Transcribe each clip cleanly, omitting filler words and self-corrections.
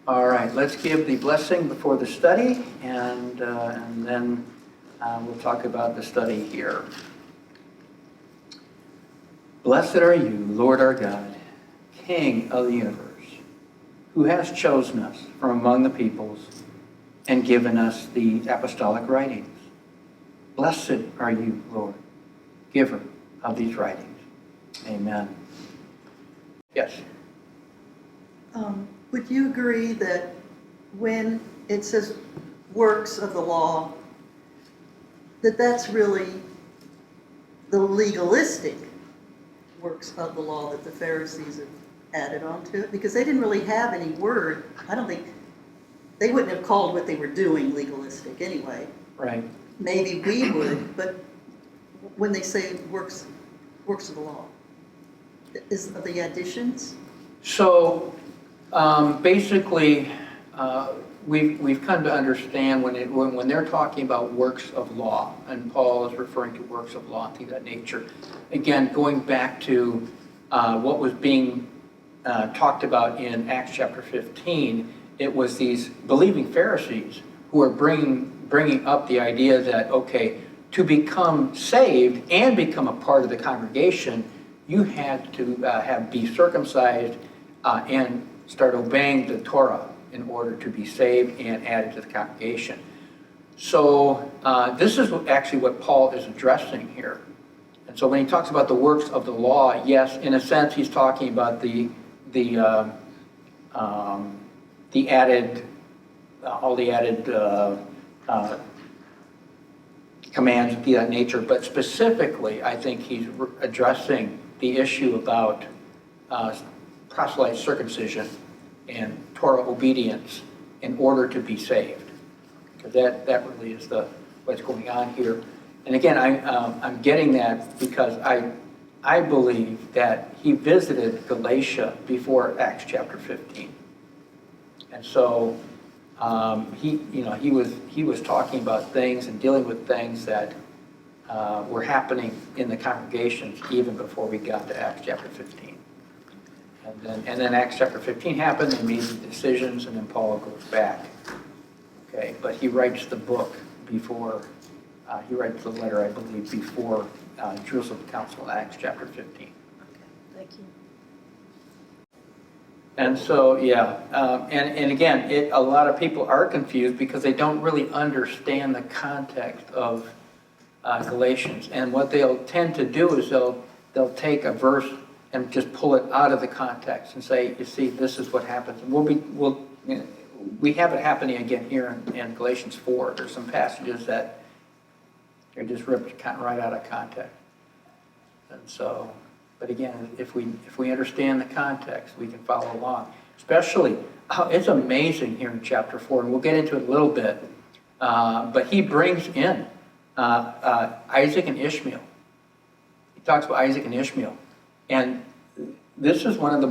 All right, let's give the blessing before the study, and then we'll talk about the study here. Blessed are you, Lord our God, King of the universe, who has chosen us from among the peoples and given us the apostolic writings. Blessed are you, Lord, giver of these writings. Amen. Yes. Would you agree that when it says works of the law, that that's really the legalistic works of the law that the Pharisees have added onto it? Because they didn't really have any word. I don't think, they wouldn't have called what they were doing legalistic anyway. Right. Maybe we would, but when they say works of the law, are the additions? So basically, we've come to understand when they're talking about works of law, and Paul is referring to works of law and things of that nature. Again, going back to what was being talked about in Acts chapter 15, it was these believing Pharisees who were bringing up the idea that, okay, to become saved and become a part of the congregation, you had to be circumcised and start obeying the Torah in order to be saved and added to the congregation. So this is actually what Paul is addressing here. And so when he talks about the works of the law, yes, in a sense he's talking about the added, all the added commands of that nature, but specifically I think he's addressing the issue about proselyte circumcision and Torah obedience in order to be saved. Because that really is what's going on here. And again, I'm getting that because I believe that he visited Galatia before Acts chapter 15. And so he was talking about things and dealing with things that were happening in the congregations even before we got to Acts chapter 15. And then Acts chapter 15 happened, they made the decisions, and then Paul goes back. Okay, but he writes the book before, he writes the letter, I believe, before Jerusalem Council in Acts chapter 15. Okay, thank you. And so, yeah, and again, a lot of people are confused because they don't really understand the context of Galatians. And what they'll tend to do is they'll take a verse and just pull it out of the context and say, you see, this is what happens. And we have it happening again here in Galatians 4. There's some passages that are just ripped kind of right out of context. And so, but again, if we understand the context, we can follow along. Especially, it's amazing here in chapter 4, and we'll get into it a little bit. But he brings in Isaac and Ishmael. He talks about Isaac and Ishmael. And this is one of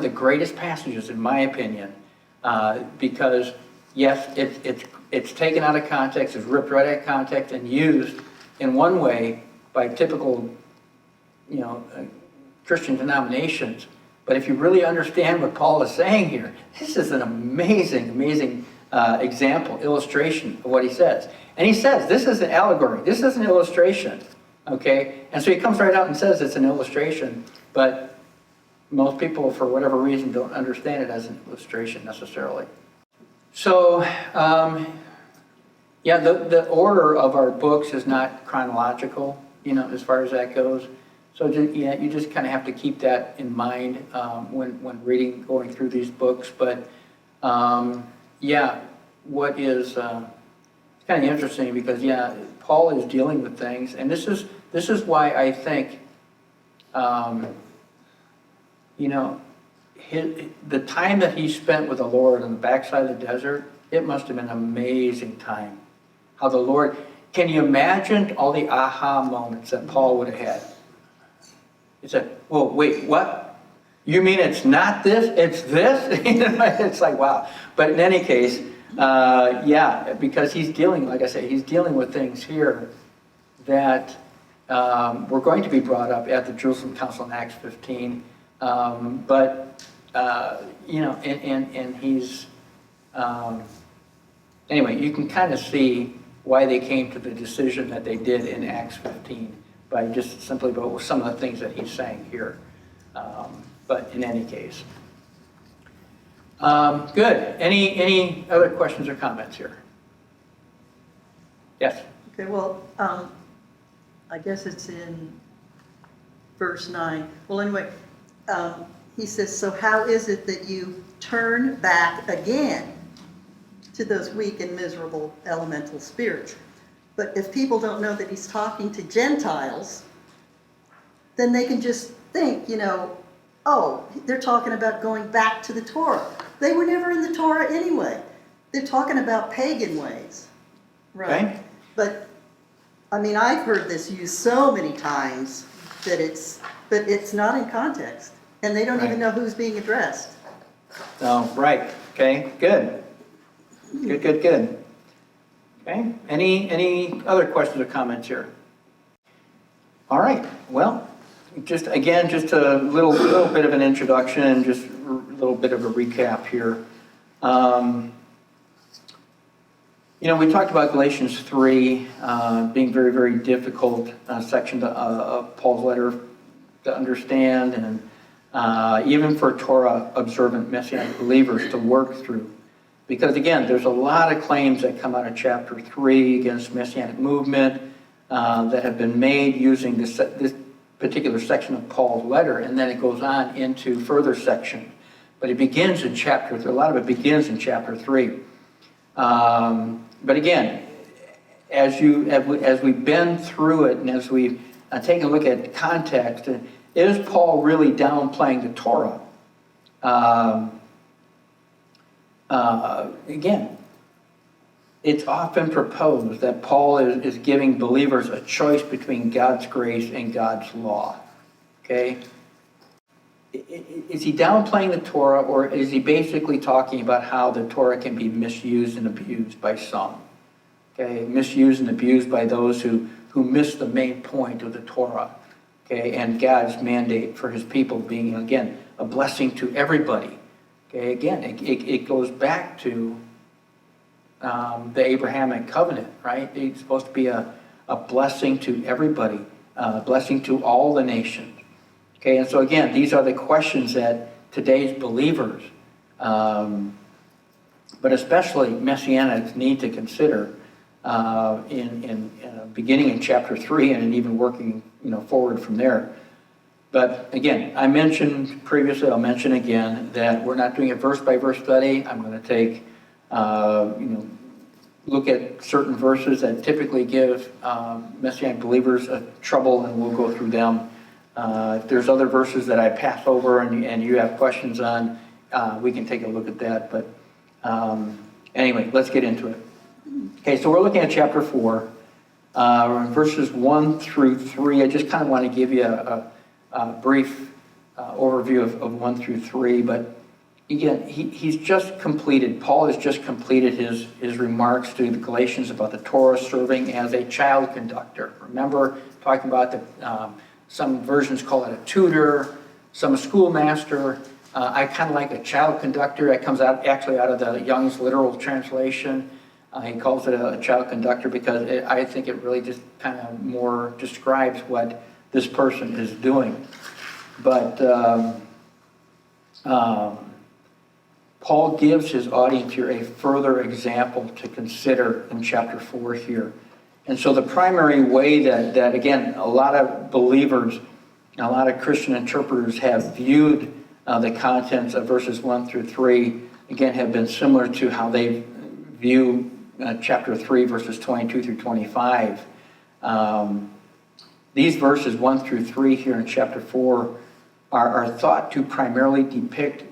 the greatest passages, in my opinion, because yes, it's taken out of context, it's ripped right out of context, and used in one way by typical, Christian denominations. But if you really understand what Paul is saying here, this is an amazing example, illustration of what he says. And he says this is an allegory. This is an illustration. Okay, and so he comes right out and says it's an illustration, but most people, for whatever reason, don't understand it as an illustration necessarily. So, the order of our books is not chronological, as far as that goes. So, you just kind of have to keep that in mind when reading, going through these books. But, what is it's kind of interesting because, Paul is dealing with things, and this is why I think, the time that he spent with the Lord on the backside of the desert, it must have been an amazing time. How the Lord, can you imagine all the aha moments that Paul would have had? He said, "Well, wait, what? You mean it's not this, it's this?" It's like, wow. But in any case, because he's dealing, like I say, he's dealing with things here that were going to be brought up at the Jerusalem Council in Acts 15. But and he's, anyway, you can kind of see why they came to the decision that they did in Acts 15 by just simply about some of the things that he's saying here. But in any case. Good. Any other questions or comments here? Yes? Okay, well, I guess it's in verse 9. Well, anyway, he says, so how is it that you turn back again to those weak and miserable elemental spirits? But if people don't know that he's talking to Gentiles, then they can just think, oh, they're talking about going back to the Torah. They were never in the Torah anyway. They're talking about pagan ways, right? Okay. But, I've heard this used so many times that it's not in context, and they don't even know who's being addressed. Oh, right. Okay, good. Good. Okay, any other questions or comments here? All right, well, just a little bit of an introduction, just a little bit of a recap here. We talked about Galatians 3 being very, very difficult section of Paul's letter to understand, and even for Torah observant Messianic believers to work through. Because again, there's a lot of claims that come out of chapter 3 against Messianic movement that have been made using this particular section of Paul's letter, and then it goes on into further section. But it begins in chapter 3. A lot of it begins in chapter 3. But again, as we've been through it, and as we've taken a look at context, is Paul really downplaying the Torah? Again, it's often proposed that Paul is giving believers a choice between God's grace and God's law. Okay? Is he downplaying the Torah, or is he basically talking about how the Torah can be misused and abused by some? Okay? Misused and abused by those who miss the main point of the Torah. Okay? And God's mandate for his people being, again, a blessing to everybody. Okay? Again, it goes back to the Abrahamic covenant, right? It's supposed to be a blessing to everybody, a blessing to all the nations. Okay, and so again, these are the questions that today's believers, but especially Messianics, need to consider beginning in chapter 3 and even working forward from there. But again, I mentioned previously, I'll mention again, that we're not doing a verse-by-verse study. I'm going to take, look at certain verses that typically give Messianic believers trouble, and we'll go through them. If there's other verses that I pass over and you have questions on, we can take a look at that. But anyway, let's get into it. Okay, so we're looking at chapter 4, verses 1 through 3. I just kind of want to give you a brief overview of 1 through 3. But again, Paul has just completed his remarks to the Galatians about the Torah serving as a child conductor. Remember, talking about some versions call it a tutor, some a schoolmaster. I kind of like a child conductor. That comes out of the Young's literal translation. He calls it a child conductor because I think it really just kind of more describes what this person is doing. But Paul gives his audience here a further example to consider in chapter 4 here. And so the primary way that again, a lot of believers, a lot of Christian interpreters have viewed the contents of verses 1 through 3, again, have been similar to how they view chapter 3, verses 22 through 25. These verses 1 through 3 here in chapter 4 are thought to primarily depict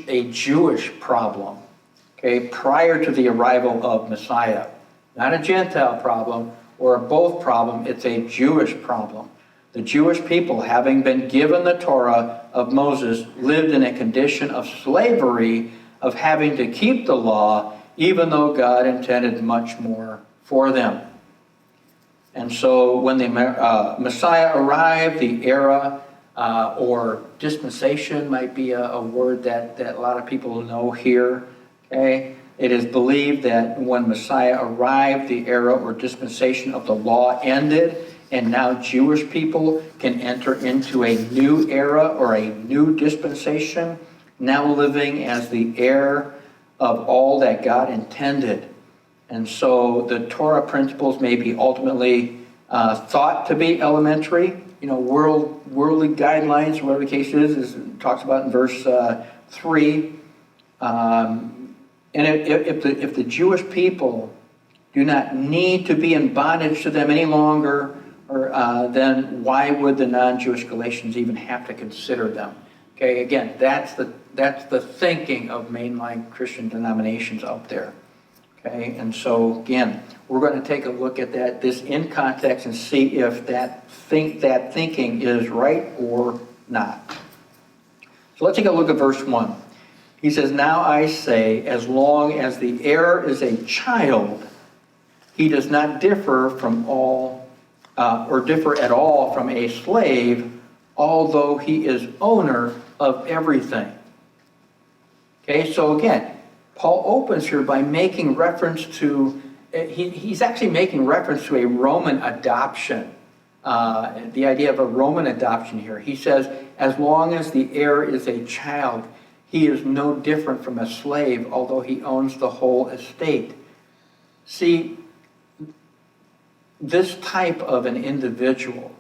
a Jewish problem, okay, prior to the arrival of Messiah. Not a Gentile problem or a both problem, it's a Jewish problem. The Jewish people, having been given the Torah of Moses, lived in a condition of slavery, of having to keep the law, even though God intended much more for them. And so when the Messiah arrived, the era or dispensation might be a word that a lot of people know here. Okay? It is believed that when Messiah arrived, the era or dispensation of the law ended, and now Jewish people can enter into a new era or a new dispensation, now living as the heir of all that God intended. And so the Torah principles may be ultimately thought to be elementary. Worldly guidelines, whatever the case is it talks about in verse 3. And if the Jewish people do not need to be in bondage to them any longer, then why would the non-Jewish Galatians even have to consider them? Okay, again, that's the thinking of mainline Christian denominations out there. Okay, and so again, we're going to take a look at this in context and see if that thinking is right or not. So let's take a look at verse 1. He says, "Now I say, as long as the heir is a child, he does not differ at all from a slave, although he is owner of everything." Okay, so again, Paul opens here by making reference to, he's actually making reference to a Roman adoption. The idea of a Roman adoption here. He says, as long as the heir is a child, he is no different from a slave, although he owns the whole estate. See, this type of an individual,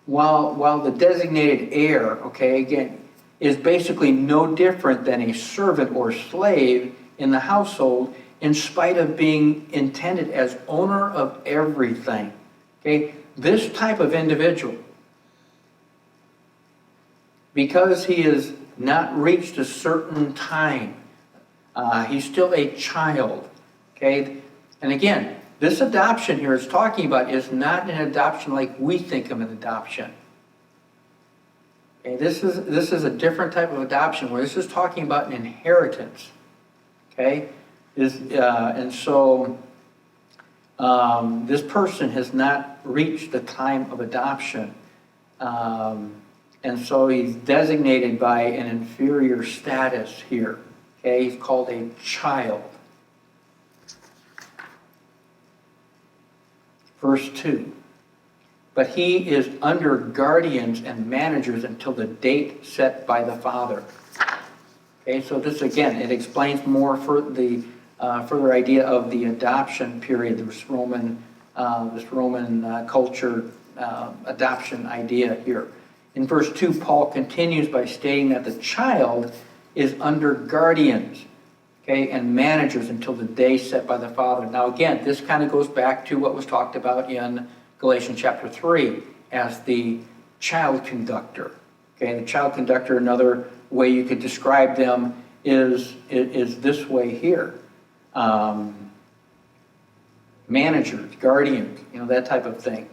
while the designated heir, okay, again, is basically no different than a servant or slave in the household, in spite of being intended as owner of everything. Okay, this type of individual, because he has not reached a certain time, he's still a child. Okay, and again, this adoption here is talking about is not an adoption like we think of an adoption. Okay, this is a different type of adoption where this is talking about an inheritance. Okay, and so this person has not reached the time of adoption, and so he's designated by an inferior status here. Okay, he's called a child. Verse 2. But he is under guardians and managers until the date set by the father. Okay, so this again, it explains more for the further idea of the adoption period, this Roman culture adoption idea here. In verse 2, Paul continues by stating that the child is under guardians, okay, and managers until the day set by the father. Now again, this kind of goes back to what was talked about in Galatians chapter 3 as the child conductor. Okay, the child conductor, another way you could describe them is this way here. Managers, guardians, that type of thing.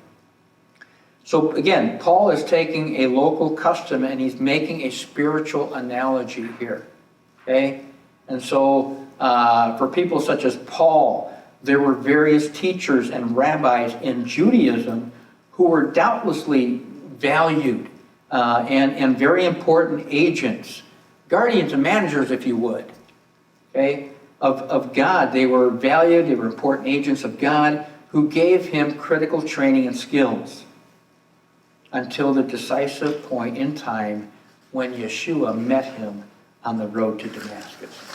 So again, Paul is taking a local custom and he's making a spiritual analogy here. Okay? And so for people such as Paul, there were various teachers and rabbis in Judaism who were doubtlessly valued and very important agents, guardians and managers, if you would, okay, of God. They were valued, they were important agents of God who gave him critical training and skills until the decisive point in time when Yeshua met him on the road to Damascus.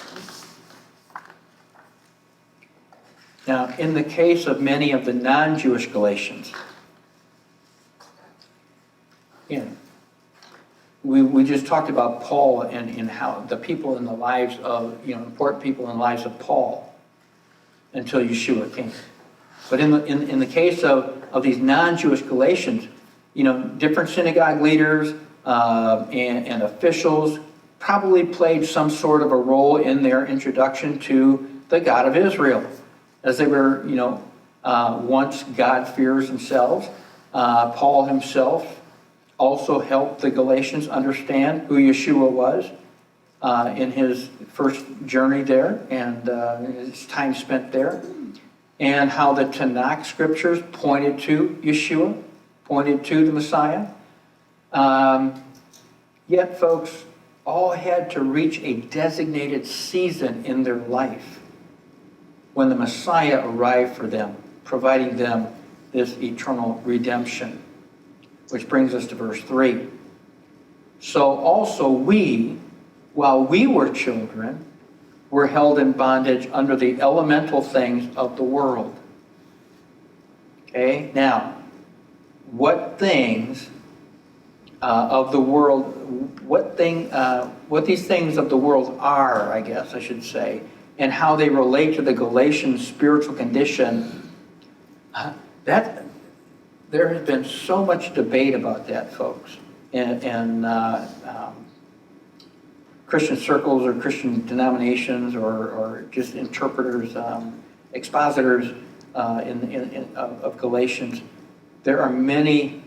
Now, in the case of many of the non-Jewish Galatians, we just talked about Paul and how the people in the lives of, important people in the lives of Paul until Yeshua came. But in the case of these non-Jewish Galatians, different synagogue leaders and officials probably played some sort of a role in their introduction to the God of Israel. As they were, once God-fearers themselves. Paul himself also helped the Galatians understand who Yeshua was in his first journey there and his time spent there, and how the Tanakh scriptures pointed to Yeshua, pointed to the Messiah. Yet, folks, all had to reach a designated season in their life when the Messiah arrived for them, providing them this eternal redemption. Which brings us to verse 3. So also we, while we were children, were held in bondage under the elemental things of the world. Okay, now, what things of the world, what these things of the world are, I guess I should say, and how they relate to the Galatian spiritual condition, there has been so much debate about that, folks, in Christian circles or Christian denominations or just interpreters, expositors of Galatians. There are many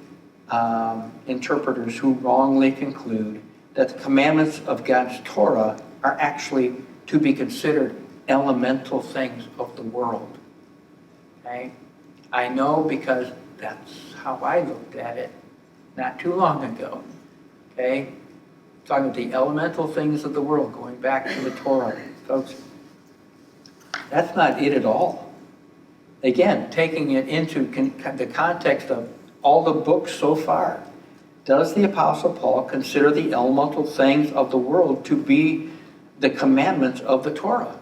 interpreters who wrongly conclude that the commandments of God's Torah are actually to be considered elemental things of the world. Okay? I know because that's how I looked at it not too long ago. Okay? Talking about the elemental things of the world, going back to the Torah. Folks, that's not it at all. Again, taking it into the context of all the books so far, does the Apostle Paul consider the elemental things of the world to be the commandments of the Torah?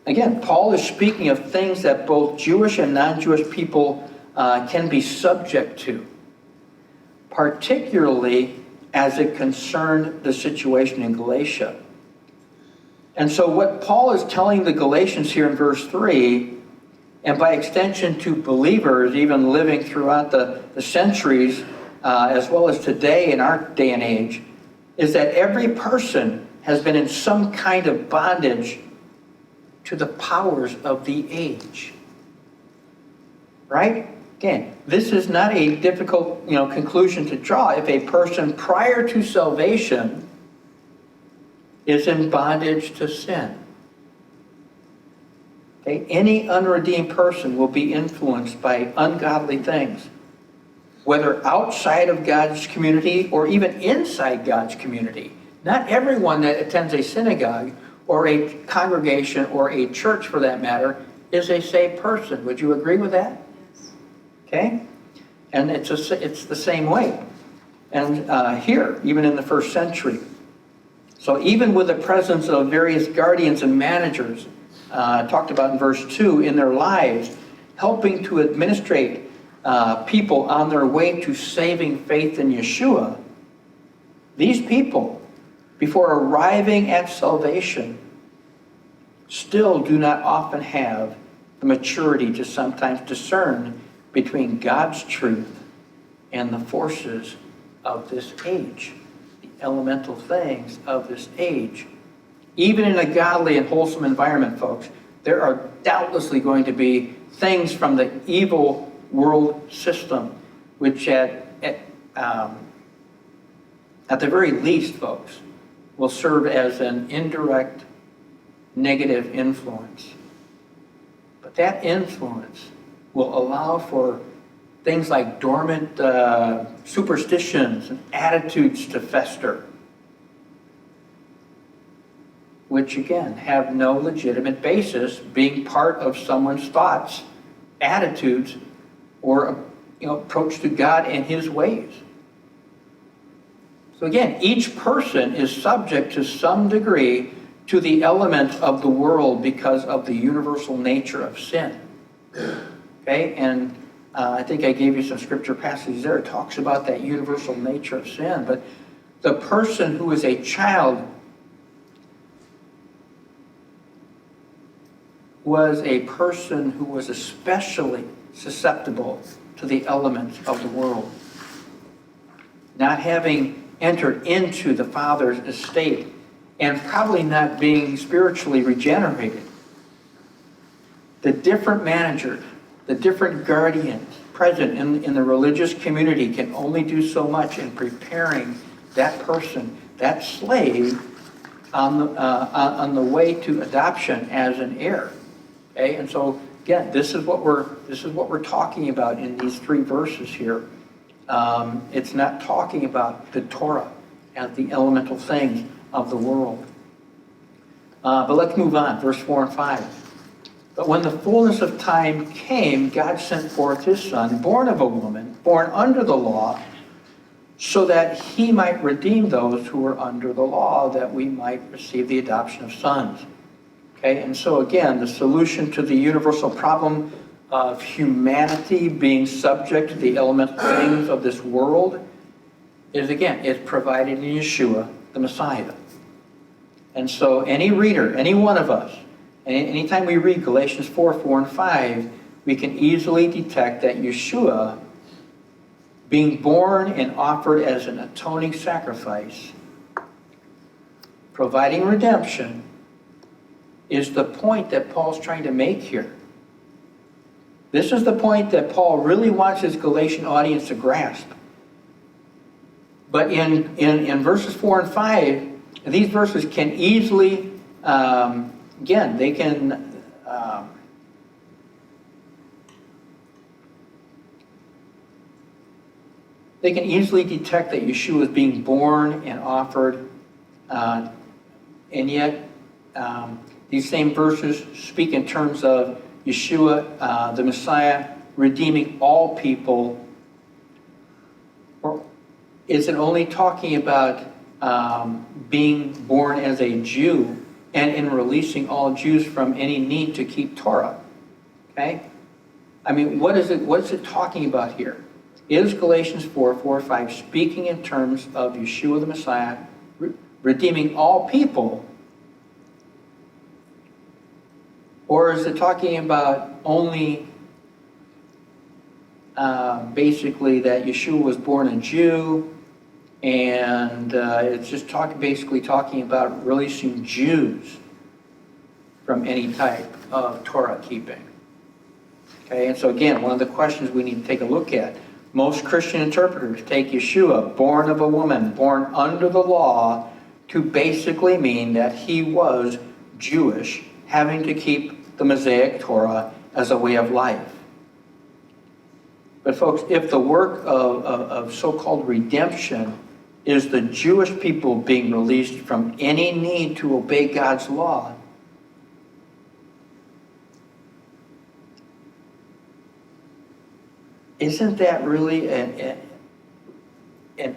Again, Paul is speaking of things that both Jewish and non-Jewish people can be subject to, particularly as it concerned the situation in Galatia. And so what Paul is telling the Galatians here in verse 3, and by extension to believers even living throughout the centuries, as well as today in our day and age, is that every person has been in some kind of bondage to the powers of the age. Right? Again, this is not a difficult, conclusion to draw. If a person prior to salvation is in bondage to sin, okay, any unredeemed person will be influenced by ungodly things, whether outside of God's community or even inside God's community. Not everyone that attends a synagogue or a congregation or a church, for that matter, is a saved person. Would you agree with that? Yes. Okay? And it's the same way. And here, even in the first century. So even with the presence of various guardians and managers, talked about in verse 2, in their lives, helping to administrate people on their way to saving faith in Yeshua, these people, before arriving at salvation, still do not often have the maturity to sometimes discern between God's truth and the forces of this age, the elemental things of this age. Even in a godly and wholesome environment, folks, there are doubtlessly going to be things from the evil world system which at the very least, folks, will serve as an indirect negative influence. But that influence will allow for things like dormant superstitions and attitudes to fester, which again have no legitimate basis being part of someone's thoughts, attitudes, or approach to God and His ways. So again, each person is subject to some degree to the elements of the world because of the universal nature of sin. Okay, and I think I gave you some scripture passages there. It talks about that universal nature of sin. But the person who is a child was a person who was especially susceptible to the elements of the world. Not having entered into the Father's estate and probably not being spiritually regenerated. The different managers, the different guardians present in the religious community can only do so much in preparing that person, that slave, on the way to adoption as an heir. Okay? And so Again, this is what we're talking about in these 3 verses here. It's not talking about the Torah as the elemental things of the world. But let's move on, verse 4 and 5. But when the fullness of time came, God sent forth his Son, born of a woman, born under the law, so that he might redeem those who were under the law, that we might receive the adoption of sons. Okay, and so again, the solution to the universal problem of humanity being subject to the elemental things of this world is, again, it's provided in Yeshua, the Messiah. And so any reader, any one of us, anytime we read Galatians 4, 4, and 5, we can easily detect that Yeshua, being born and offered as an atoning sacrifice, providing redemption, is the point that Paul's trying to make here. This is the point that Paul really wants his Galatian audience to grasp. But in verses 4 and 5, these verses can easily, again, they can easily detect that Yeshua is being born and offered, and yet these same verses speak in terms of Yeshua, the Messiah, redeeming all people. Or is it only talking about being born as a Jew and in releasing all Jews from any need to keep Torah? Okay? I mean, what is it talking about here? Is Galatians 4, 4, 5 speaking in terms of Yeshua the Messiah redeeming all people? Or is it talking about only basically that Yeshua was born a Jew and it's just basically talking about releasing Jews from any type of Torah keeping? Okay, and so again, one of the questions we need to take a look at. Most Christian interpreters take Yeshua, born of a woman, born under the law, to basically mean that he was Jewish, having to keep the Mosaic Torah as a way of life. But folks, if the work of so-called redemption is the Jewish people being released from any need to obey God's law, isn't that really an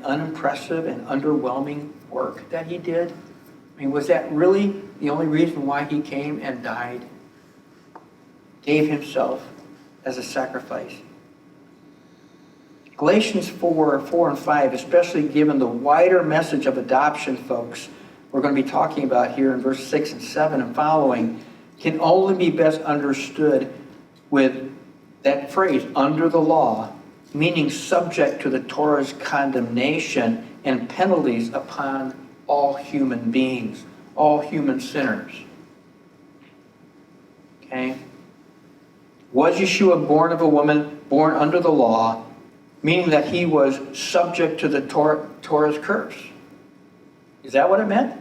unimpressive and underwhelming work that he did? I mean, was that really the only reason why he came and died? Gave himself as a sacrifice? Galatians 4, 4 and 5, especially given the wider message of adoption, folks, we're going to be talking about here in verse 6 and 7 and following, can only be best understood with that phrase, under the law, meaning subject to the Torah's condemnation and penalties upon all human beings, all human sinners. Okay? Was Yeshua born of a woman, born under the law, meaning that he was subject to the Torah's curse? Is that what it meant?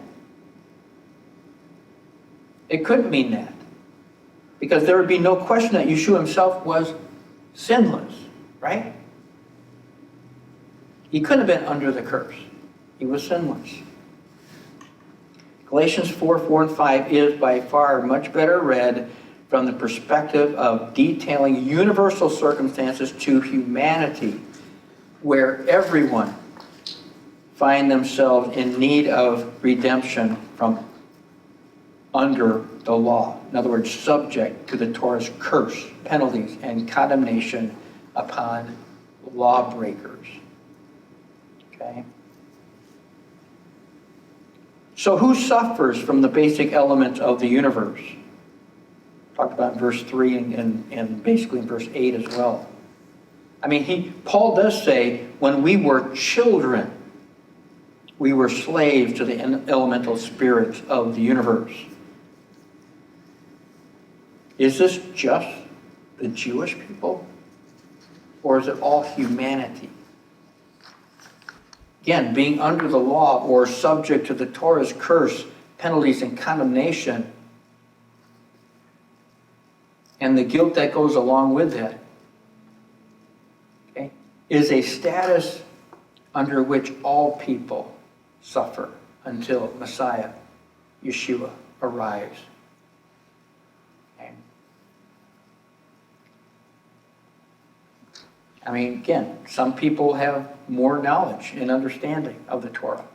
It couldn't mean that. Because there would be no question that Yeshua himself was sinless, right? He couldn't have been under the curse. He was sinless. Galatians 4, 4 and 5 is by far much better read from the perspective of detailing universal circumstances to humanity, where everyone find themselves in need of redemption from under the law. In other words, subject to the Torah's curse, penalties, and condemnation upon lawbreakers. Okay? So who suffers from the basic elements of the universe? Talked about in verse 3 and basically in verse 8 as well. I mean, Paul does say, when we were children, we were slaves to the elemental spirits of the universe. Is this just the Jewish people? Or is it all humanity? Again, being under the law or subject to the Torah's curse, penalties, and condemnation. and the guilt that goes along with that, okay, is a status under which all people suffer until Messiah, Yeshua, arrives. Okay. I mean, again, some people have more knowledge and understanding of the Torah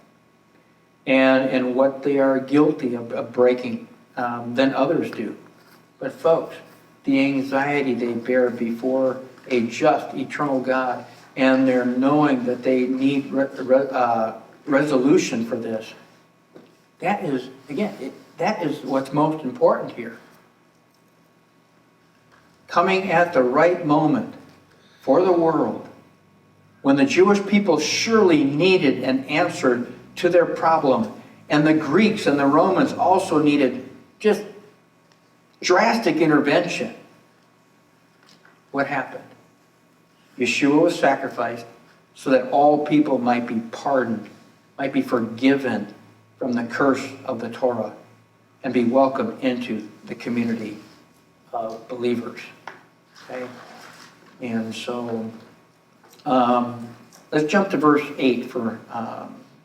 and what they are guilty of breaking than others do. But folks, the anxiety they bear before a just, eternal God, and they're knowing that they need resolution for this, that is, again, that is what's most important here. Coming at the right moment for the world, when the Jewish people surely needed an answer to their problem, and the Greeks and the Romans also needed just drastic intervention. What happened? Yeshua was sacrificed so that all people might be pardoned, might be forgiven from the curse of the Torah, and be welcomed into the community of believers. Okay? And so, let's jump to verse 8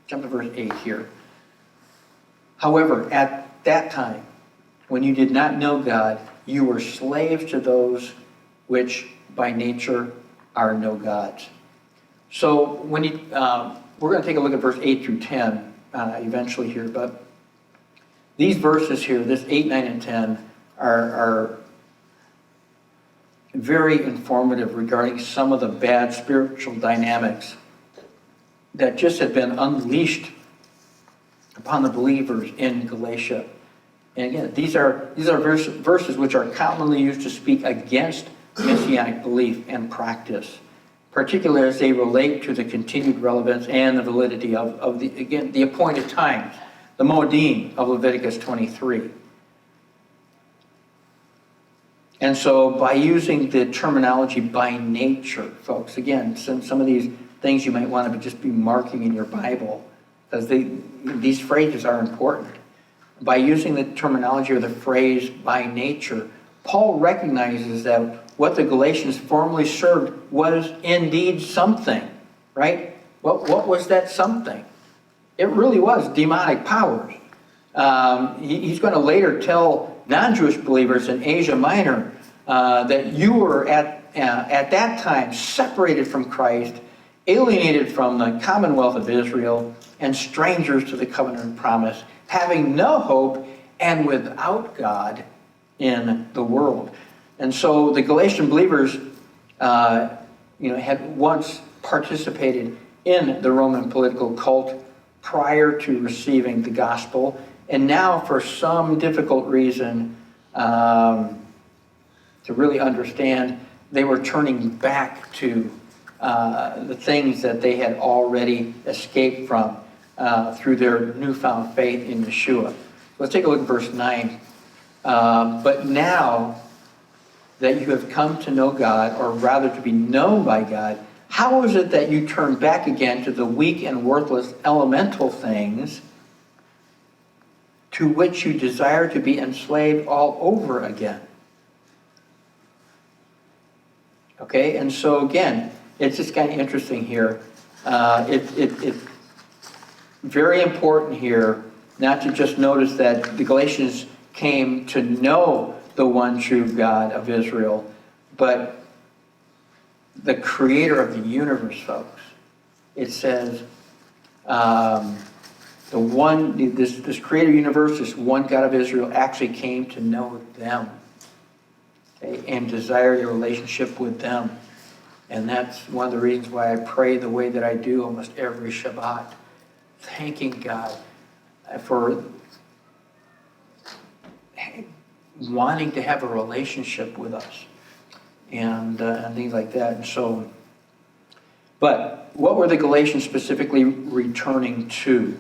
jump to verse 8 here. However, at that time, when you did not know God, you were slaves to those which by nature are no gods. So when we're going to take a look at verse 8 through 10 eventually here, but these verses here, this 8, 9, and 10, are very informative regarding some of the bad spiritual dynamics that just had been unleashed upon the believers in Galatia. And again, these are verses which are commonly used to speak against messianic belief and practice, particularly as they relate to the continued relevance and the validity of the appointed times, the Moedim of Leviticus 23. And so by using the terminology by nature, folks, again, some of these things you might want to just be marking in your Bible, because these phrases are important. By using the terminology or the phrase by nature, Paul recognizes that what the Galatians formerly served was indeed something, right? What was that something? It really was demonic powers. He's going to later tell non-Jewish believers in Asia Minor that you were at that time separated from Christ, alienated from the commonwealth of Israel, and strangers to the covenant promise, having no hope and without God in the world. And so the Galatian believers had once participated in the Roman political cult prior to receiving the gospel, and now for some difficult reason to really understand, they were turning back to the things that they had already escaped from through their newfound faith in Yeshua. Let's take a look at verse 9. But now that you have come to know God, or rather to be known by God, how is it that you turn back again to the weak and worthless elemental things to which you desire to be enslaved all over again? Okay, and so again, it's just kind of interesting here. It's very important here not to just notice that the Galatians came to know the one true God of Israel, but the creator of the universe, folks. It says this creator universe, this one God of Israel, actually came to know them, okay, and desired a relationship with them. And that's one of the reasons why I pray the way that I do almost every Shabbat, thanking God for wanting to have a relationship with us and things like that. And so, but what were the Galatians specifically returning to?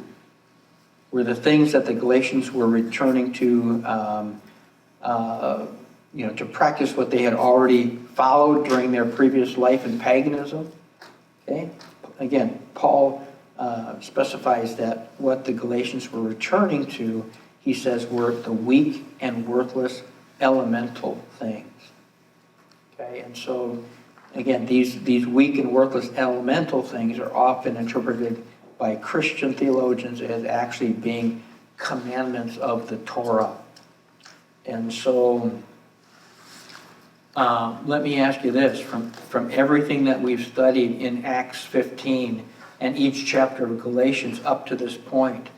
Were the things that the Galatians were returning to, to practice what they had already followed during their previous life in paganism? Okay. Again, Paul specifies that what the Galatians were returning to, he says, were the weak and worthless elemental things. Okay, and so, again, these weak and worthless elemental things are often interpreted by Christian theologians as actually being commandments of the Torah. And so, let me ask you this, from everything that we've studied in Acts 15 and each chapter of Galatians up to this point,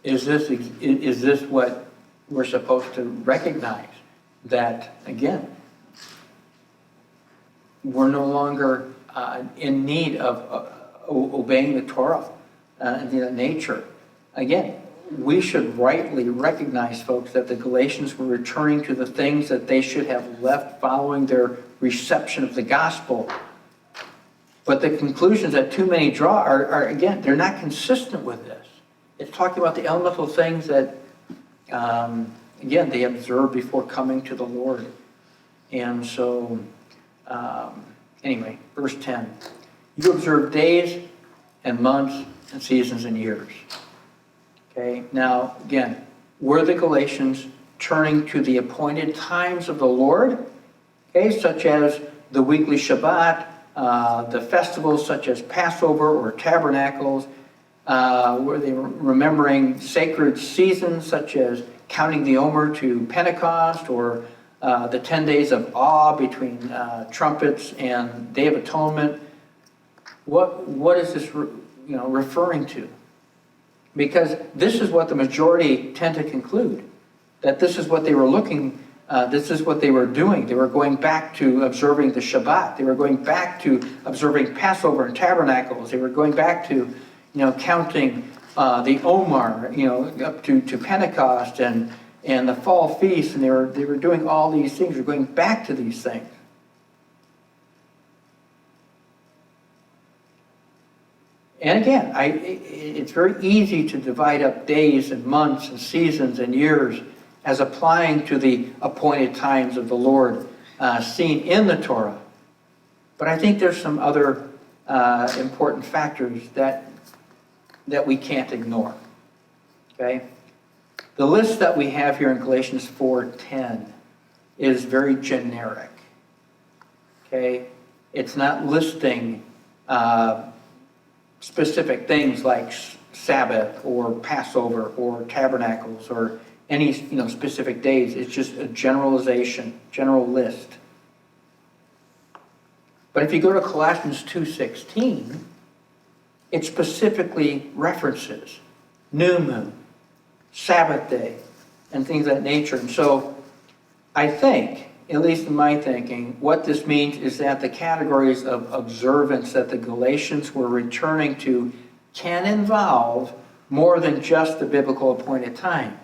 is this what we're supposed to recognize? That, again, we're no longer in need of obeying the Torah and the nature. Again, we should rightly recognize, folks, that the Galatians were returning to the things that they should have left following their reception of the gospel. But the conclusions that too many draw are again, they're not consistent with this. It's talking about the elemental things that, again, they observed before coming to the Lord. And so, anyway, verse 10. You observe days and months and seasons and years. Okay, now, again, were the Galatians turning to the appointed times of the Lord? Okay, such as the weekly Shabbat, the festivals such as Passover or Tabernacles? Were they remembering sacred seasons such as counting the Omer to Pentecost, or the 10 days of awe between trumpets and Day of Atonement? What is this referring to? Because this is what the majority tend to conclude, that this is what they were this is what they were doing. They were going back to observing the Shabbat. They were going back to observing Passover and Tabernacles. They were going back to, counting the Omer, up to Pentecost and the fall feast. And they were doing all these things. They're going back to these things. And again, it's very easy to divide up days and months and seasons and years as applying to the appointed times of the Lord seen in the Torah. But I think there's some other important factors that we can't ignore. Okay? The list that we have here in Galatians 4:10 is very generic. Okay? It's not listing specific things like Sabbath or Passover or Tabernacles or any specific days. It's just a generalization, general list. But if you go to Colossians 2:16, it specifically references new moon, Sabbath day, and things of that nature. And so I think, at least in my thinking, what this means is that the categories of observance that the Galatians were returning to can involve more than just the biblical appointed times.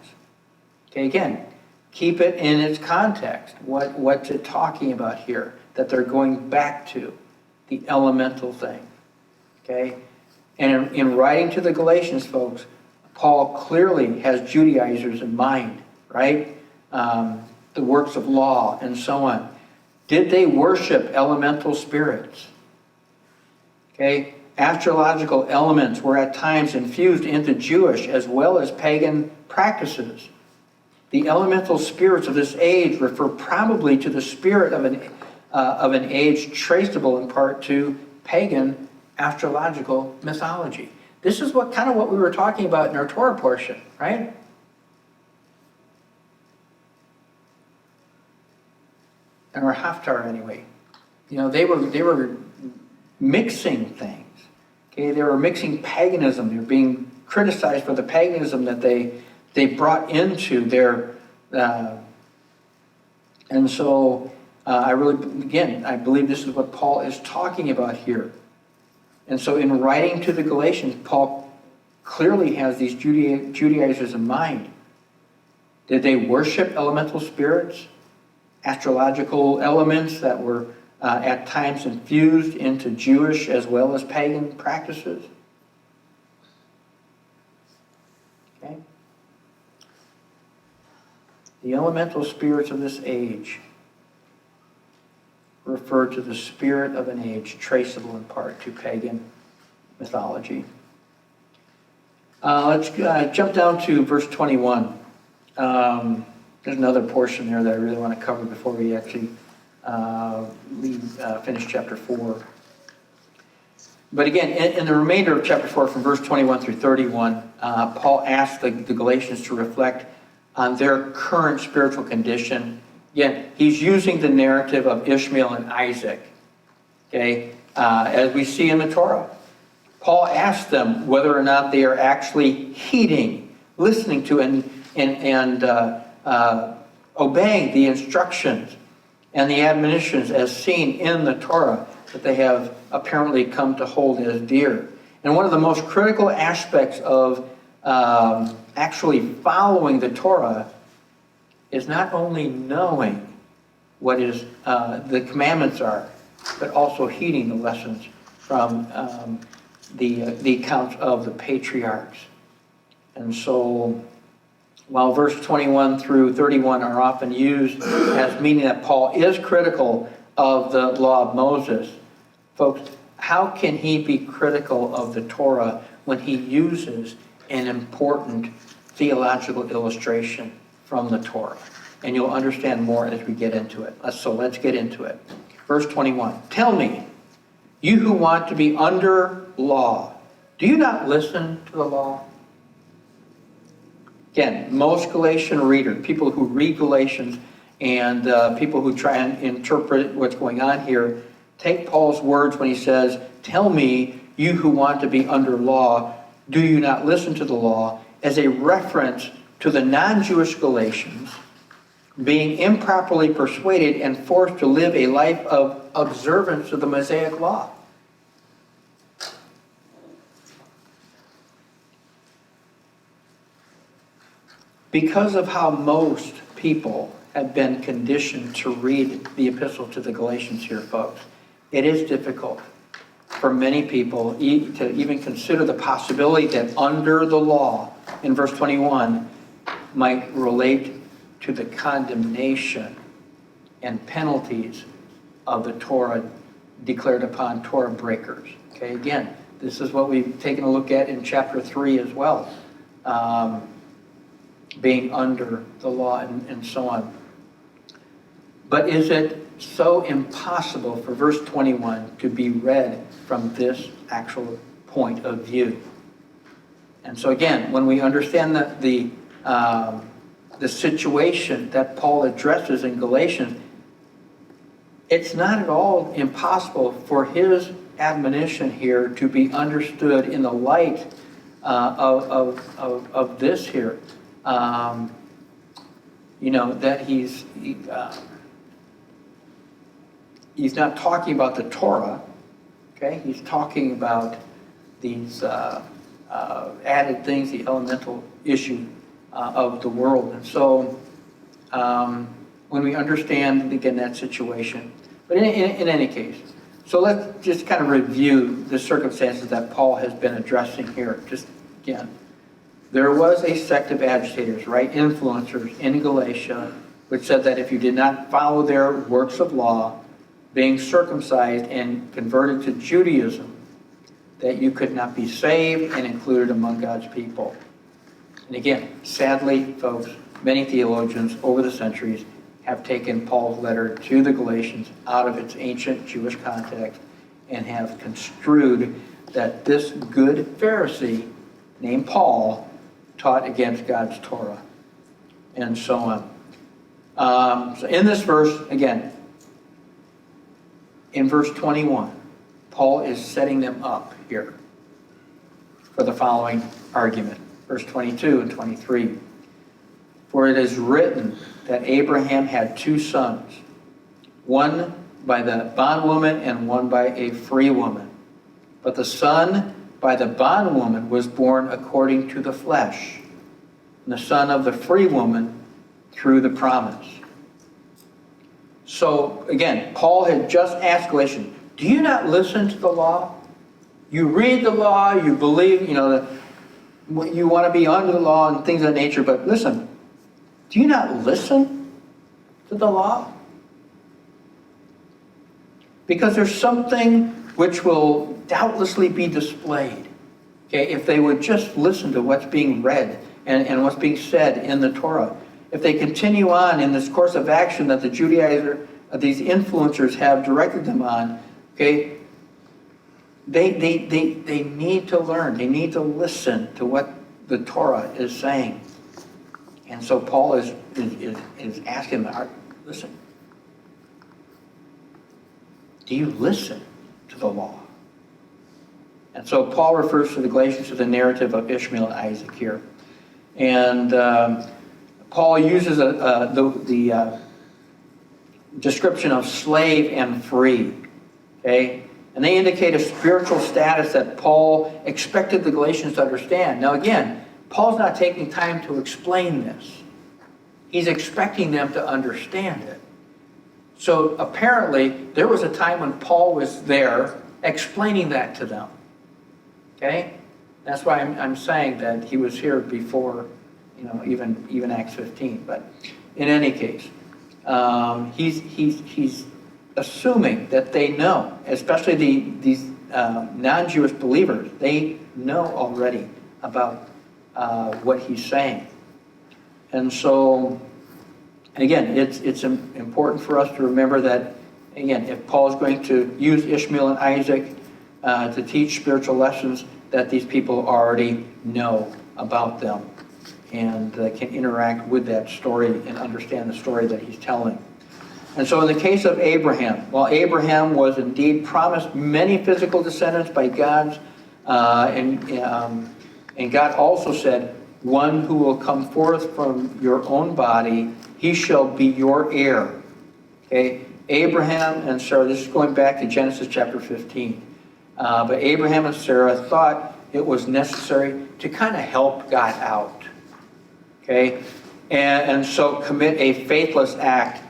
Okay, again, keep it in its context. What's it talking about here? That they're going back to the elemental thing. Okay? And in writing to the Galatians, folks, Paul clearly has Judaizers in mind, right? The works of law and so on. Did they worship elemental spirits? Okay? Astrological elements were at times infused into Jewish as well as pagan practices. The elemental spirits of this age refer probably to the spirit of an age traceable in part to pagan astrological mythology. This is what we were talking about in our Torah portion, right? And our Haftarah anyway. They were mixing things. Okay, they were mixing paganism. They were being criticized for the paganism that they brought into their, and so I believe this is what Paul is talking about here. And so in writing to the Galatians, Paul clearly has these Judaizers in mind. Did they worship elemental spirits, astrological elements that were at times infused into Jewish as well as pagan practices? Okay. The elemental spirits of this age refer to the spirit of an age traceable in part to pagan mythology. Let's jump down to verse 21. There's another portion there that I really want to cover before we actually finish chapter 4. But again, in the remainder of chapter 4, from verse 21 through 31, Paul asks the Galatians to reflect on their current spiritual condition. Again, he's using the narrative of Ishmael and Isaac, okay, as we see in the Torah. Paul asks them whether or not they are actually heeding, listening to, and obeying the instructions and the admonitions as seen in the Torah that they have apparently come to hold as dear. And one of the most critical aspects of actually following the Torah is not only knowing what is the commandments are, but also heeding the lessons from the accounts of the patriarchs. And so, while verse 21 through 31 are often used as meaning that Paul is critical of the law of Moses, folks, how can he be critical of the Torah when he uses an important theological illustration from the Torah? And you'll understand more as we get into it. So let's get into it. Verse 21, tell me, you who want to be under law, do you not listen to the law? Again, most Galatian readers, people who read Galatians and people who try and interpret what's going on here, take Paul's words when he says, tell me, you who want to be under law, do you not listen to the law, as a reference to the non-Jewish Galatians being improperly persuaded and forced to live a life of observance of the Mosaic law. Because of how most people have been conditioned to read the epistle to the Galatians here, folks, it is difficult for many people to even consider the possibility that under the law, in verse 21, might relate to the condemnation and penalties of the Torah declared upon Torah breakers. Okay, again, this is what we've taken a look at in chapter 3 as well. Being under the law and so on. But is it so impossible for verse 21 to be read from this actual point of view? And so again, when we understand that the situation that Paul addresses in Galatians, it's not at all impossible for his admonition here to be understood in the light of this here. That he's not talking about the Torah, okay? He's talking about these added things, the elemental issue of the world. And so when we understand, again, that situation, but in any case, so let's just kind of review the circumstances that Paul has been addressing here. Just again, there was a sect of agitators, right, influencers in Galatia, which said that if you did not follow their works of law, being circumcised and converted to Judaism, that you could not be saved and included among God's people. And again, sadly, folks, many theologians over the centuries have taken Paul's letter to the Galatians out of its ancient Jewish context and have construed that this good Pharisee named Paul taught against God's Torah, and so on. So in this verse, again, in verse 21, Paul is setting them up here for the following argument. Verse 22 and 23. For it is written that Abraham had two sons, one by the bondwoman and one by a free woman. But the son by the bondwoman was born according to the flesh, and the son of the free woman through the promise. So again, Paul had just asked Galatians, do you not listen to the law? You read the law, you believe, you want to be under the law and things of that nature, but listen, do you not listen to the law? Because there's something which will doubtlessly be displayed, okay, if they would just listen to what's being read and what's being said in the Torah. If they continue on in this course of action that the Judaizer these influencers have directed them on, okay, they need to learn. They need to listen to what the Torah is saying. And so Paul is asking them, listen, do you listen to the law? And so Paul refers to the Galatians to the narrative of Ishmael and Isaac here. And Paul uses the description of slave and free. Okay? And they indicate a spiritual status that Paul expected the Galatians to understand. Now again, Paul's not taking time to explain this. He's expecting them to understand it. So apparently, there was a time when Paul was there explaining that to them. Okay? That's why I'm saying that he was here before, even Acts 15. But in any case, he's assuming that they know, especially these non-Jewish believers, they know already about what he's saying. And so, again, it's important for us to remember that, again, if Paul is going to use Ishmael and Isaac to teach spiritual lessons, that these people already know about them and can interact with that story and understand the story that he's telling. And so in the case of Abraham, while Abraham was indeed promised many physical descendants by God, and God also said, one who will come forth from your own body, he shall be your heir. Okay? Abraham and Sarah, this is going back to Genesis chapter 15. But Abraham and Sarah thought it was necessary to kind of help God out. Okay? And so commit a faithless act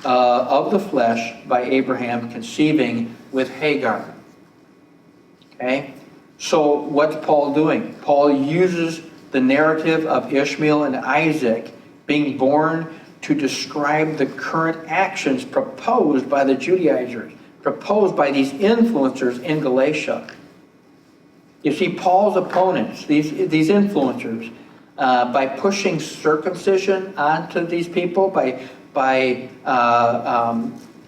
of the flesh by Abraham conceiving with Hagar. Okay? So what's Paul doing? Paul uses the narrative of Ishmael and Isaac being born to describe the current actions proposed by the Judaizers, proposed by these influencers in Galatia. You see, Paul's opponents, these influencers, by pushing circumcision onto these people, by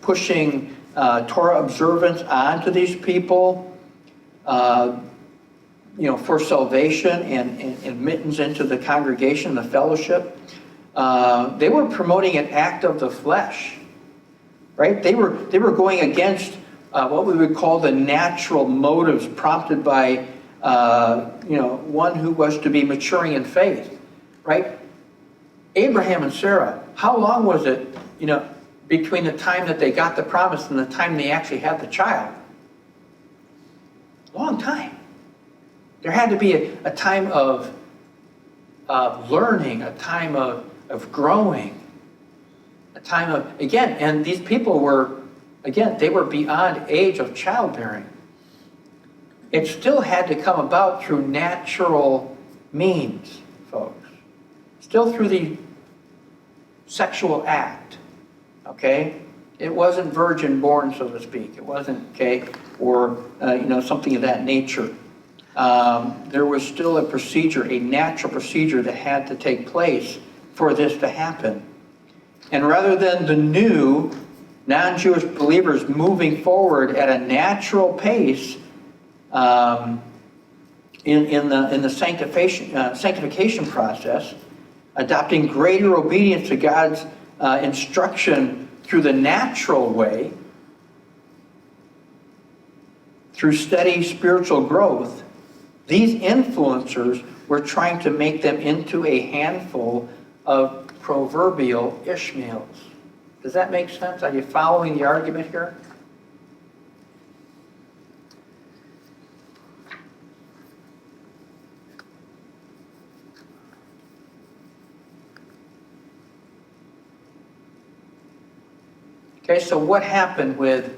pushing Torah observance onto these people, for salvation and admittance into the congregation, the fellowship, they were promoting an act of the flesh, right? They were going against what we would call the natural motives prompted by one who was to be maturing in faith, right? Abraham and Sarah, how long was it, between the time that they got the promise and the time they actually had the child? Long time. There had to be a time of learning, a time of growing, a time of, again, and these people were, again, they were beyond age of childbearing. It still had to come about through natural means, folks. Still through the sexual act, okay? It wasn't virgin born, so to speak. It wasn't, okay, or, something of that nature. There was still a procedure, a natural procedure that had to take place for this to happen. And rather than the new non-Jewish believers moving forward at a natural pace in the sanctification process, adopting greater obedience to God's instruction through the natural way, through steady spiritual growth, these influencers were trying to make them into a handful of proverbial Ishmaels. Does that make sense? Are you following the argument here? Okay, so what happened with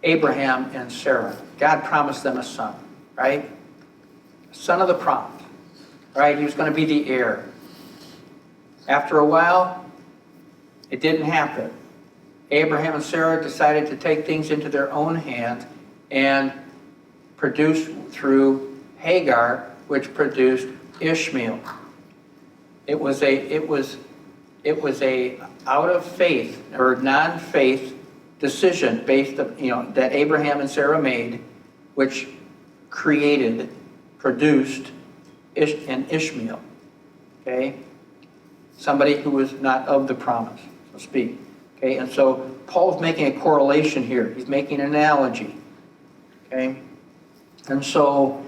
Abraham and Sarah? God promised them a son, right? Son of the promise, right? He was going to be the heir. After a while, it didn't happen. Abraham and Sarah decided to take things into their own hands and produce through Hagar, which produced Ishmael. It was a out of faith or non-faith decision based of, that Abraham and Sarah made, which produced an Ishmael. Okay? Somebody who was not of the promise, so to speak. Okay? And so Paul's making a correlation here. He's making an analogy. Okay? And so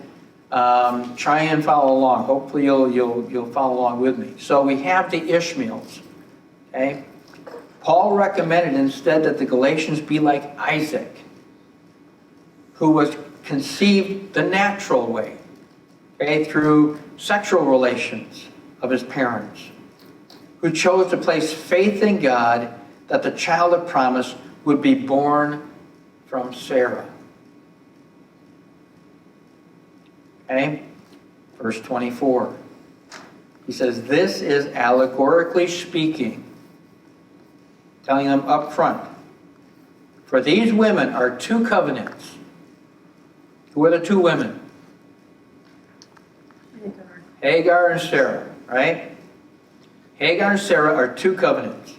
try and follow along. Hopefully you'll follow along with me. So we have the Ishmaels. Okay? Paul recommended instead that the Galatians be like Isaac, who was conceived the natural way, okay, through sexual relations of his parents, who chose to place faith in God that the child of promise would be born from Sarah. Okay? Verse 24. He says, this is allegorically speaking, telling them up front, for these women are two covenants. Who are the two women? Hagar and Sarah, right? Hagar and Sarah are two covenants.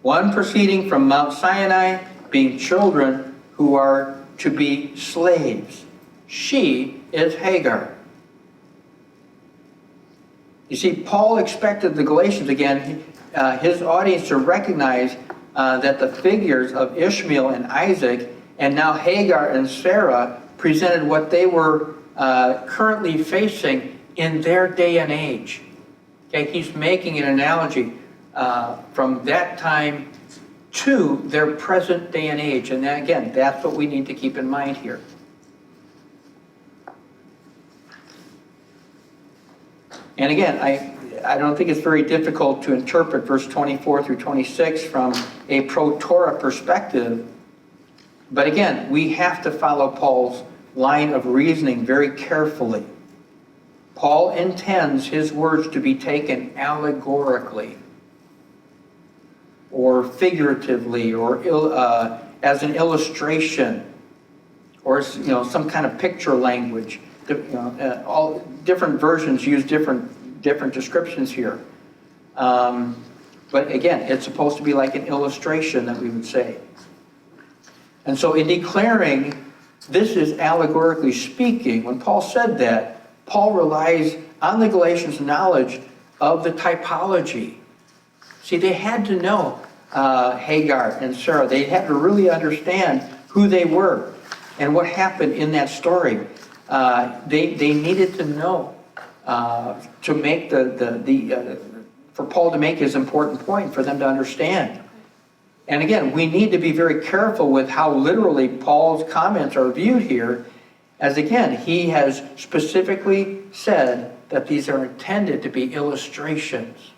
One proceeding from Mount Sinai, being children who are to be slaves. She is Hagar. You see, Paul expected the Galatians, again, his audience to recognize that the figures of Ishmael and Isaac, and now Hagar and Sarah, presented what they were currently facing in their day and age. Okay, he's making an analogy from that time to their present day and age. And then, again, that's what we need to keep in mind here. And again, I don't think it's very difficult to interpret verse 24 through 26 from a pro-Torah perspective. But again, we have to follow Paul's line of reasoning very carefully. Paul intends his words to be taken allegorically, or figuratively, or as an illustration, or some kind of picture language. All different versions use different descriptions here. But again, it's supposed to be like an illustration that we would say. And so in declaring this is allegorically speaking, when Paul said that, Paul relies on the Galatians' knowledge of the typology. See, they had to know Hagar and Sarah. They had to really understand who they were and what happened in that story. They needed to know to make for Paul to make his important point, for them to understand. And again, we need to be very careful with how literally Paul's comments are viewed here, as again, he has specifically said that these are intended to be illustrations.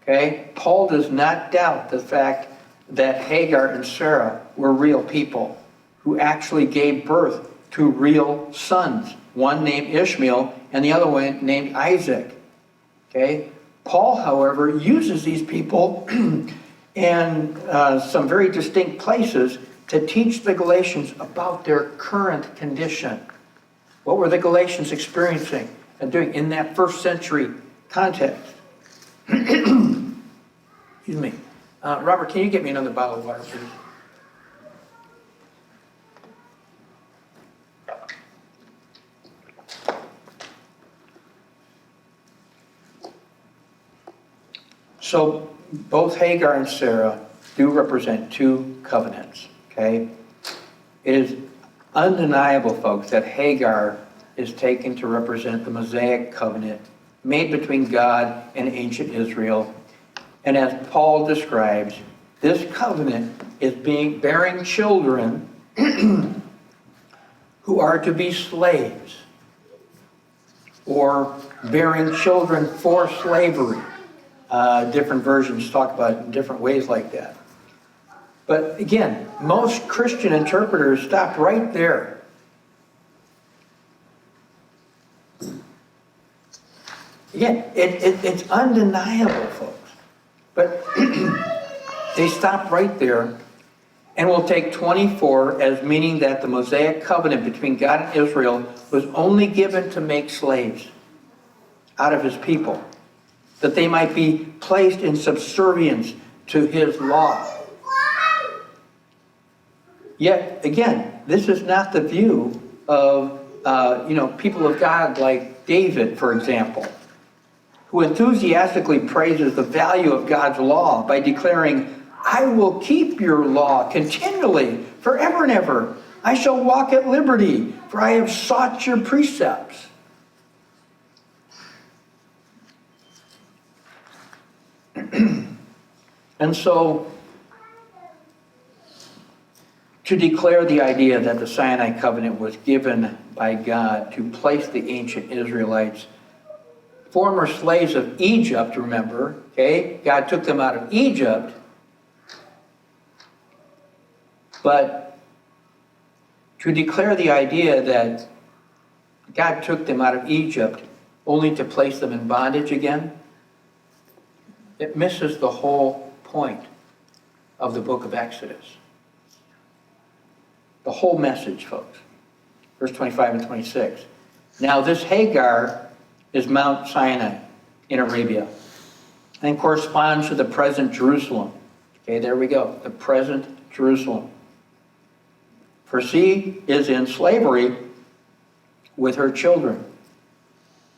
Okay? Paul does not doubt the fact that Hagar and Sarah were real people who actually gave birth to real sons. One named Ishmael and the other one named Isaac. Okay? Paul, however, uses these people in some very distinct places to teach the Galatians about their current condition. What were the Galatians experiencing and doing in that first century context? Excuse me. Robert, can you get me another bottle of water, please? So both Hagar and Sarah do represent two covenants, okay? It is undeniable, folks, that Hagar is taken to represent the Mosaic covenant made between God and ancient Israel. And as Paul describes, this covenant is bearing children who are to be slaves, or bearing children for slavery. Different versions talk about it in different ways like that. But again, most Christian interpreters stop right there. Again, it's undeniable, folks. But they stop right there and will take 24 as meaning that the Mosaic covenant between God and Israel was only given to make slaves out of his people, that they might be placed in subservience to his law. Yet, again, this is not the view of people of God like David, for example, who enthusiastically praises the value of God's law by declaring, "I will keep your law continually, forever and ever. I shall walk at liberty, for I have sought your precepts." And so, to declare the idea that the Sinai covenant was given by God to place the ancient Israelites, former slaves of Egypt, remember, okay? God took them out of Egypt, but to declare the idea that God took them out of Egypt only to place them in bondage again, it misses the whole point of the book of Exodus. The whole message, folks. Verse 25 and 26. Now this Hagar is Mount Sinai in Arabia and corresponds to the present Jerusalem. Okay, there we go. The present Jerusalem. For she is in slavery with her children.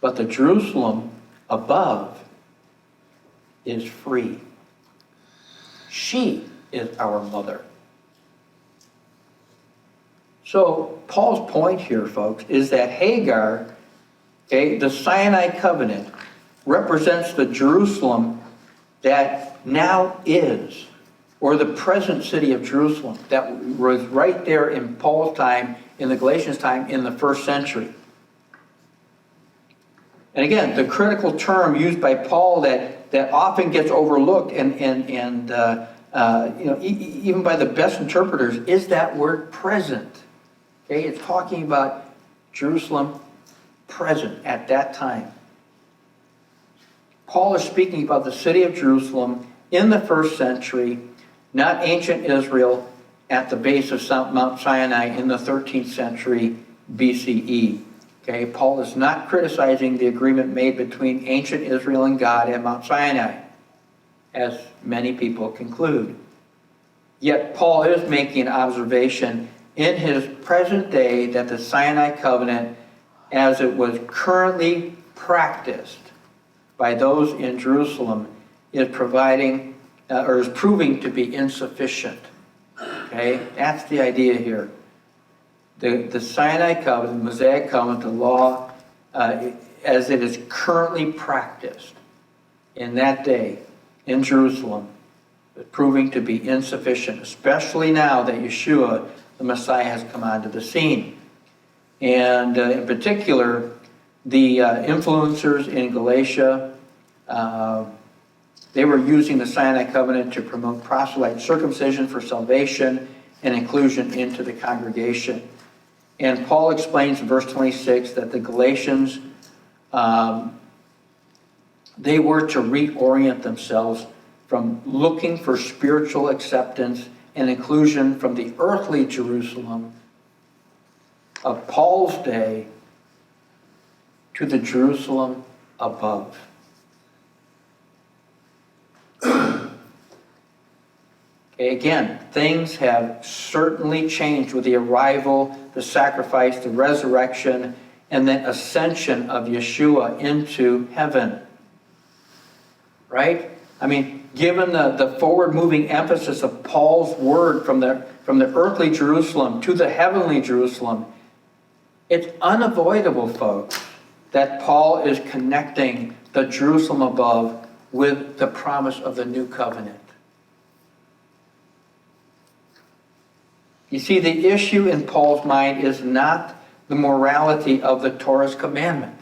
But the Jerusalem above is free. She is our mother. So Paul's point here, folks, is that Hagar, okay, the Sinai covenant, represents the Jerusalem that now is, or the present city of Jerusalem that was right there in Paul's time, in the Galatians' time, in the first century. And again, the critical term used by Paul that often gets overlooked and even by the best interpreters is that word present. Okay, it's talking about Jerusalem present at that time. Paul is speaking about the city of Jerusalem in the first century, not ancient Israel at the base of Mount Sinai in the 13th century BCE. Okay, Paul is not criticizing the agreement made between ancient Israel and God at Mount Sinai, as many people conclude. Yet Paul is making an observation in his present day that the Sinai covenant, as it was currently practiced by those in Jerusalem, is providing or is proving to be insufficient. Okay, that's the idea here. The Sinai covenant, the Mosaic covenant, the law, as it is currently practiced in that day in Jerusalem, is proving to be insufficient, especially now that Yeshua, the Messiah, has come onto the scene. And in particular, the influencers in Galatia, they were using the Sinai covenant to promote proselyte circumcision for salvation and inclusion into the congregation. And Paul explains in verse 26 that the Galatians, they were to reorient themselves from looking for spiritual acceptance and inclusion from the earthly Jerusalem of Paul's day to the Jerusalem above. Okay, again, things have certainly changed with the arrival, the sacrifice, the resurrection, and the ascension of Yeshua into heaven. Right? I mean, given the forward-moving emphasis of Paul's word from the earthly Jerusalem to the heavenly Jerusalem, it's unavoidable, folks, that Paul is connecting the Jerusalem above with the promise of the new covenant. You see, the issue in Paul's mind is not the morality of the Torah's commandments.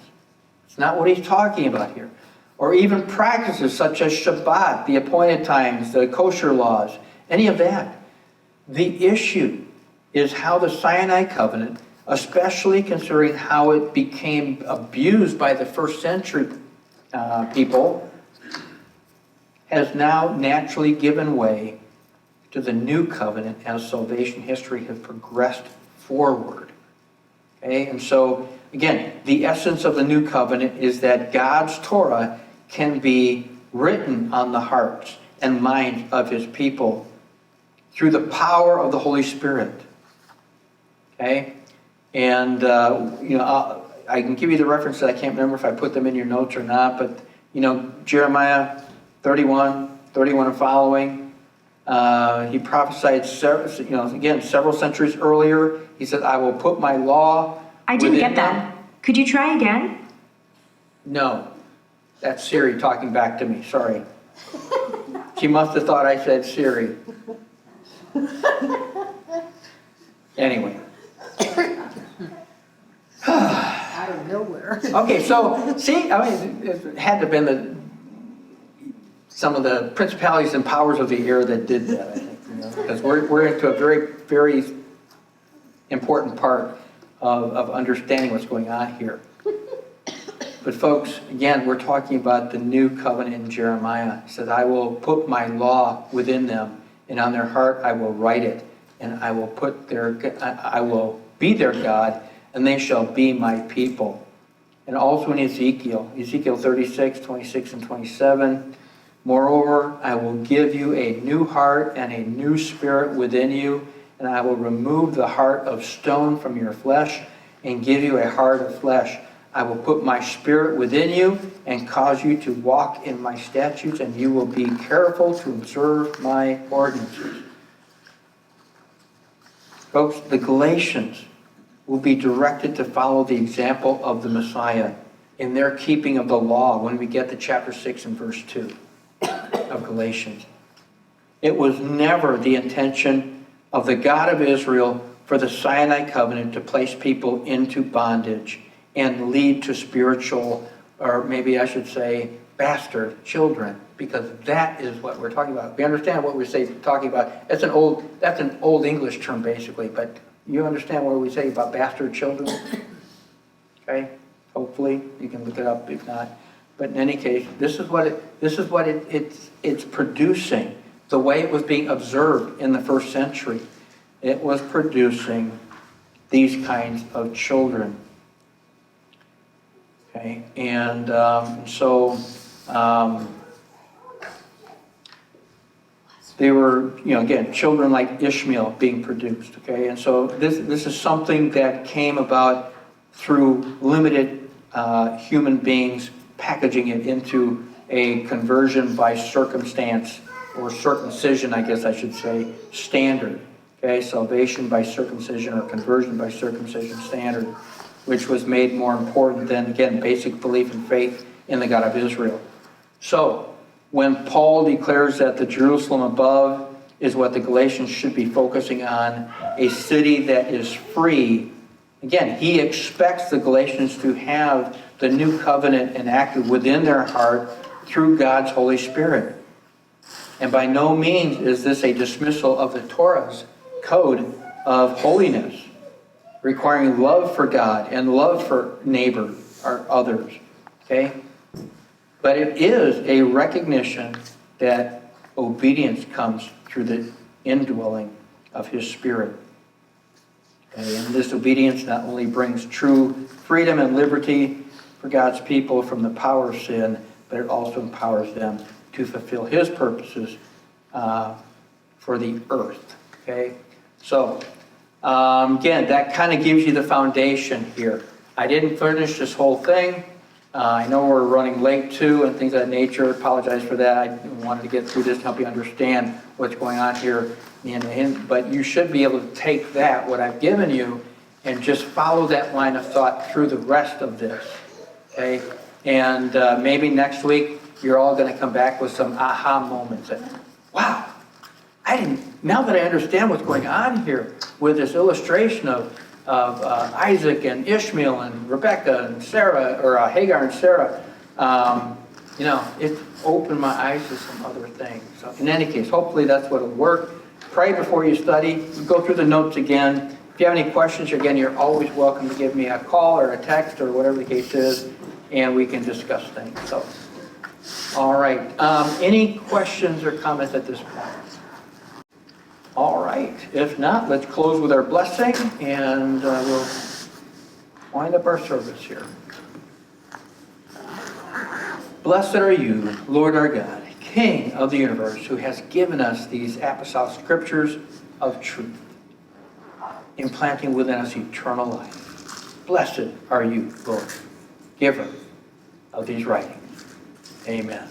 It's not what he's talking about here. Or even practices such as Shabbat, the appointed times, the kosher laws, any of that. The issue is how the Sinai covenant, especially considering how it became abused by the first century people, has now naturally given way to the new covenant as salvation history has progressed forward. Okay, and so, again, the essence of the new covenant is that God's Torah can be written on the hearts and minds of his people through the power of the Holy Spirit. Okay? And, I can give you the references. I can't remember if I put them in your notes or not, but, Jeremiah 31 and following, he prophesied, several centuries earlier. He said, I will put my law I didn't within get that. Could you try again? No, that's Siri talking back to me, sorry. She must have thought I said Siri. Anyway. Out of nowhere. Okay, so, see, it had to have been some of the principalities and powers of the air that did that, I think, because we're into a very, very important part of understanding what's going on here. But folks, again, we're talking about the new covenant in Jeremiah. He says, I will put my law within them, and on their heart I will write it, and I will be their God, and they shall be my people. And also in Ezekiel 36, 26, and 27, moreover, I will give you a new heart and a new spirit within you, and I will remove the heart of stone from your flesh and give you a heart of flesh. I will put my spirit within you and cause you to walk in my statutes, and you will be careful to observe my ordinances. Folks, the Galatians will be directed to follow the example of the Messiah in their keeping of the law when we get to chapter 6 and verse 2 of Galatians. It was never the intention of the God of Israel for the Sinai covenant to place people into bondage and lead to spiritual, or maybe I should say, bastard children, because that is what we're talking about. We understand what we're talking about. That's an old English term, basically, but you understand what we say about bastard children? Okay? Hopefully, you can look it up if not. But in any case, this is what it's producing. The way it was being observed in the first century, it was producing these kinds of children. Okay, and they were, again, children like Ishmael being produced. Okay, and so this is something that came about through limited human beings packaging it into a conversion by circumstance, or circumcision, I guess I should say, standard. Okay, salvation by circumcision or conversion by circumcision standard, which was made more important than, again, basic belief and faith in the God of Israel. So, when Paul declares that the Jerusalem above is what the Galatians should be focusing on, a city that is free, again, he expects the Galatians to have the new covenant enacted within their heart through God's Holy Spirit. And by no means is this a dismissal of the Torah's code of holiness, requiring love for God and love for neighbor or others. Okay? But it is a recognition that obedience comes through the indwelling of His Spirit. Okay? And this obedience not only brings true freedom and liberty for God's people from the power of sin, but it also empowers them to fulfill His purposes for the earth. Okay? So, again, that kind of gives you the foundation here. I didn't finish this whole thing. I know we're running late too and things of that nature. Apologize for that. I wanted to get through this to help you understand what's going on here. But you should be able to take that, what I've given you, and just follow that line of thought through the rest of this. Okay? And maybe next week you're all going to come back with some aha moments. And, wow, now that I understand what's going on here with this illustration of Isaac and Ishmael and Rebecca and Sarah, or Hagar and Sarah, it opened my eyes to some other things. So in any case, hopefully that's what will work. Pray before you study. Go through the notes again. If you have any questions, again, you're always welcome to give me a call or a text or whatever the case is, and we can discuss things. So, all right. Any questions or comments at this point? All right. If not, let's close with our blessing, and we'll wind up our service here. Blessed are you, Lord our God, King of the universe, who has given us these apostolic scriptures of truth, implanting within us eternal life. Blessed are you, Lord, giver of these writings. Amen.